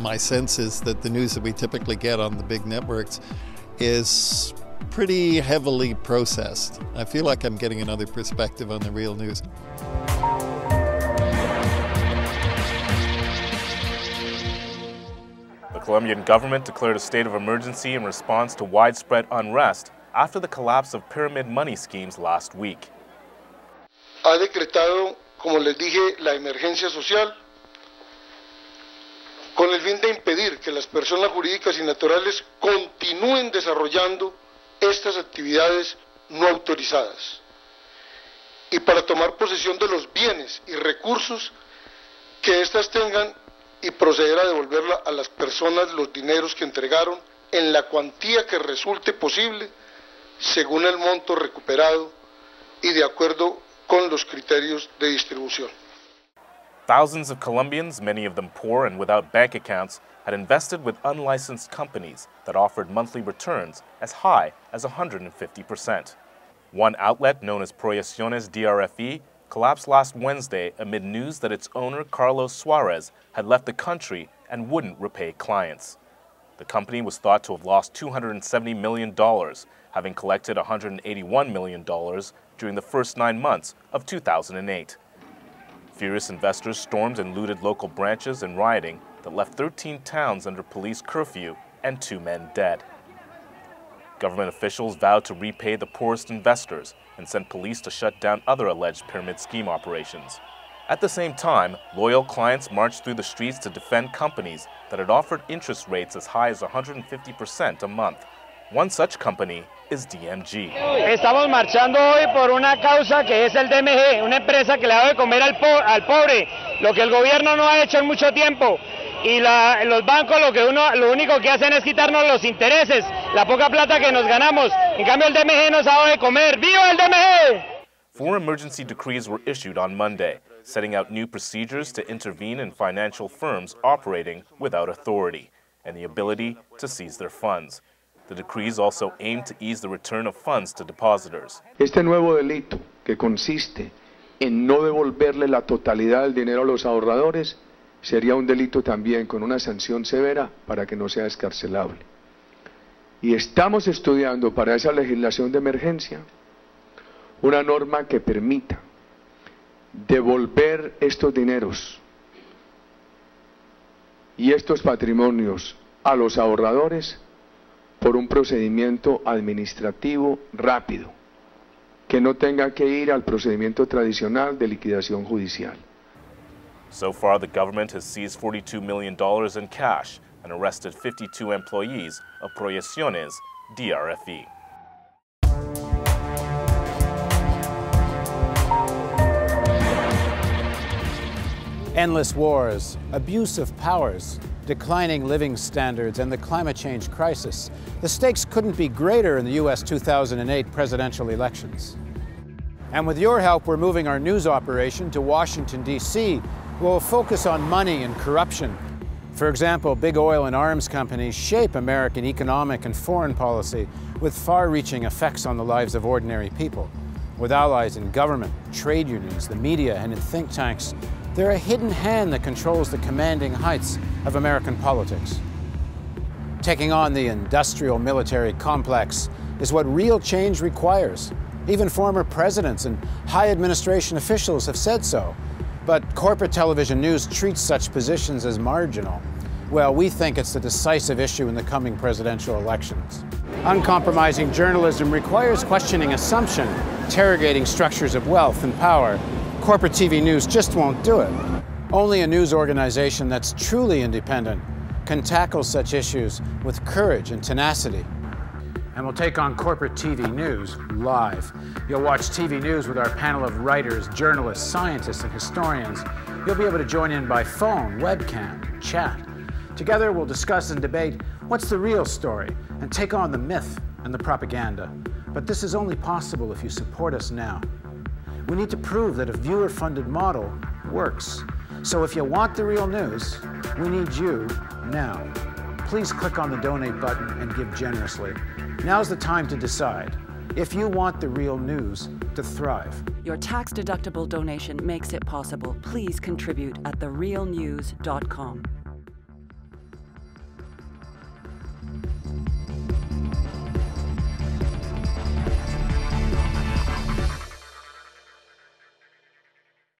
My sense is that the news that we typically get on the big networks is pretty heavily processed. I feel like I'm getting another perspective on the real news. The Colombian government declared a state of emergency in response to widespread unrest after the collapse of pyramid money schemes last week. Ha decretado, como les dije, la emergencia social con el fin de impedir que las personas jurídicas y naturales continúen desarrollando estas actividades no autorizadas y para tomar posesión de los bienes y recursos que éstas tengan y proceder a devolverla a las personas los dineros que entregaron en la cuantía que resulte posible según el monto recuperado y de acuerdo con los criterios de distribución. Thousands of Colombians, many of them poor and without bank accounts, had invested with unlicensed companies that offered monthly returns as high as 150%. One outlet, known as Proyecciones DRFE, collapsed last Wednesday amid news that its owner, Carlos Suarez, had left the country and wouldn't repay clients. The company was thought to have lost $270 million, having collected $181 million during the first 9 months of 2008. Furious investors stormed and looted local branches in rioting that left 13 towns under police curfew and 2 men dead. Government officials vowed to repay the poorest investors and sent police to shut down other alleged pyramid scheme operations. At the same time, loyal clients marched through the streets to defend companies that had offered interest rates as high as 150% a month. One such company is DMG. Estamos marchando hoy por una causa que es el DMG, una empresa que le da de comer al pobre, lo que el gobierno no ha hecho en mucho tiempo. Y los bancos lo único que hacen es quitarnos los intereses, la poca plata que nos ganamos. En cambio el DMG nos ha dado de comer. ¡Viva el DMG! 4 emergency decrees were issued on Monday, setting out new procedures to intervene in financial firms operating without authority and the ability to seize their funds. The decrees also aim to ease the return of funds to depositors. Este nuevo delito, que consiste en no devolverle la totalidad del dinero a los ahorradores, sería un delito también con una sanción severa para que no sea excarcelable. Y estamos estudiando para esa legislación de emergencia una norma que permita devolver estos dineros y estos patrimonios a los ahorradores por un procedimiento administrativo rápido, que no tenga que ir al procedimiento tradicional de liquidación judicial. So far, the government has seized $42 million in cash and arrested 52 employees of Proyecciones DRFE. Endless wars, abuse of powers, declining living standards, and the climate change crisis. The stakes couldn't be greater in the U.S. 2008 presidential elections. And with your help, we're moving our news operation to Washington, D.C., where we'll focus on money and corruption. For example, big oil and arms companies shape American economic and foreign policy with far-reaching effects on the lives of ordinary people. With allies in government, trade unions, the media, and in think tanks, they're a hidden hand that controls the commanding heights of American politics. Taking on the industrial military complex is what real change requires. Even former presidents and high administration officials have said so. But corporate television news treats such positions as marginal. Well, we think it's the decisive issue in the coming presidential elections. Uncompromising journalism requires questioning assumption, interrogating structures of wealth and power. Corporate TV news just won't do it. Only a news organization that's truly independent can tackle such issues with courage and tenacity. And we'll take on corporate TV news live. You'll watch TV news with our panel of writers, journalists, scientists, and historians. You'll be able to join in by phone, webcam, chat. Together we'll discuss and debate what's the real story and take on the myth and the propaganda. But this is only possible if you support us now. We need to prove that a viewer-funded model works. So if you want the real news, we need you now. Please click on the donate button and give generously. Now's the time to decide if you want the real news to thrive. Your tax-deductible donation makes it possible. Please contribute at therealnews.com.